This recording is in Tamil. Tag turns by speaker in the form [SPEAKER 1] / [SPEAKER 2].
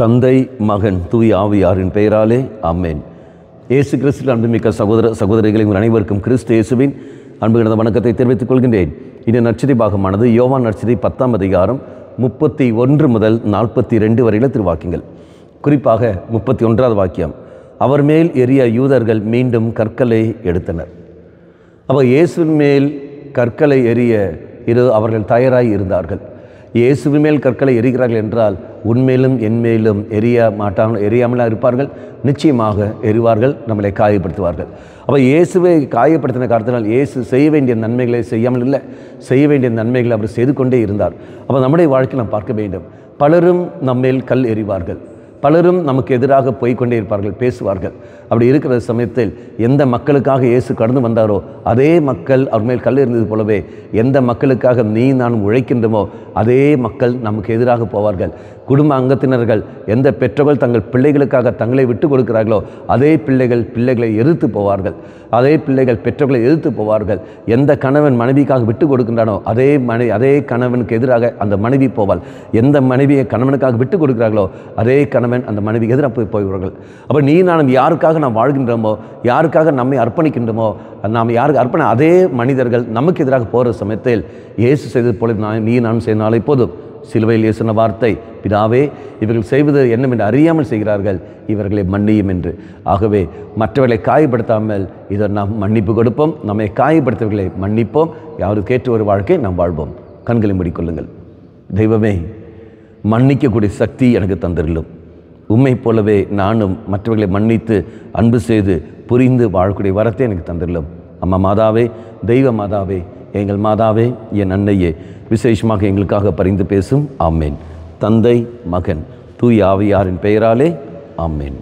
[SPEAKER 1] தந்தை, மகன், தூய் ஆவியாரின் பெயராலே ஆமென். இயேசு கிறிஸ்துவில் அன்புமிக்க சகோதர சகோதரிகளை உங்கள் அனைவருக்கும் கிறிஸ்து இயேசுவின் அன்பு கிடந்த வணக்கத்தை தெரிவித்துக் கொள்கின்றேன். இந்த நற்செய்தி பாகமானது யோவான் நற்செய்தி 10ஆம் அதிகாரம் 31 முதல் 42 வரையில திருவாக்கியங்கள். குறிப்பாக 31வது வாக்கியம், அவர் மேல் எரிய யூதர்கள் மீண்டும் கற்களை எடுத்தனர். அப்போ இயேசுவின் மேல் கற்களை எரிய அவர்கள் தயாராக இருந்தார்கள். இயேசுவின் மேல் கற்களை எரிகிறார்கள் என்றால் உன்மேலும் என்மேலும் எரியாமலாக இருப்பார்கள், நிச்சயமாக எரிவார்கள், நம்மளை காயப்படுத்துவார்கள். அப்போ இயேசுவை காயப்படுத்தின காரணத்தினால் இயேசு செய்ய வேண்டிய நன்மைகளை செய்யாமல் இல்லை, செய்ய வேண்டிய நன்மைகளை அவர் செய்து கொண்டே இருந்தார். அப்போ நம்முடைய வாழ்க்கையில் நாம் பார்க்க வேண்டும், பலரும் நம்மேல் கல் எறிவார்கள், பலரும் நமக்கு எதிராக போய்கொண்டே இருப்பார்கள், பேசுவார்கள். அப்படி இருக்கிற சமயத்தில் எந்த மக்களுக்காக இயேசு கடந்து வந்தாரோ அதே மக்கள் அவர் மேல் கல் எறிந்தது போலவே எந்த மக்களுக்காக நீ நான் உழைக்கின்றமோ அதே மக்கள் நமக்கு எதிராக போவார்கள். குடும்ப அங்கத்தினர்கள், எந்த பெற்றோர்கள் தங்கள் பிள்ளைகளுக்காக தங்களை விட்டு கொடுக்கிறார்களோ அதே பிள்ளைகளை எதிர்த்து போவார்கள், அதே பிள்ளைகள் பெற்றோர்களை எதிர்த்து போவார்கள். எந்த கணவன் மனைவிக்காக விட்டு கொடுக்கின்றானோ அதே கணவனுக்கு எதிராக அந்த மனைவி போவாள். எந்த மனைவியை கணவனுக்காக விட்டு கொடுக்கிறார்களோ அதே கணவன் அந்த மனைவிக்கு எதிராக போய்வார்கள். அப்போ நீ நானும் யாருக்காக நாம் வாழ்கின்றோமோ, யாருக்காக நம்மை அர்ப்பணிக்கின்றோமோ, நாம் யாருக்கு அதே மனிதர்கள் நமக்கு எதிராக போகிற சமயத்தில் இயேசு செய்தது போல நீ நான் செய்தாலே போதும். சிலுவையில் இயேசுன வார்த்தை, பிதாவே இவர்கள் செய்வது என்னவென்று அறியாமல் செய்கிறார்கள், இவர்களை மன்னியும் என்று. ஆகவே மற்றவர்களை காயப்படுத்தாமல் இதை நாம் மன்னிப்பு கொடுப்போம், நம்மை காயப்படுத்தவர்களை மன்னிப்போம், யாருக்கு ஏற்ற ஒரு வாழ்க்கை நாம் வாழ்வோம். கண்களை மூடிக்கொள்ளுங்கள். தெய்வமே, மன்னிக்கக்கூடிய சக்தி எனக்கு தந்திரலும், உம்மை போலவே நானும் மற்றவர்களை மன்னித்து அன்பு செய்து புரிந்து வாழக்கூடிய வரத்தை எனக்கு தந்திரலும். அம்மா மாதாவே, தெய்வ மாதாவே, எங்கள் மாதாவே, என் அன்னையே, விசேஷமாக எங்களுக்காக பரிந்து பேசும். ஆமேன். தந்தை, மகன், தூய் ஆவியாரின் பெயராலே ஆமேன்.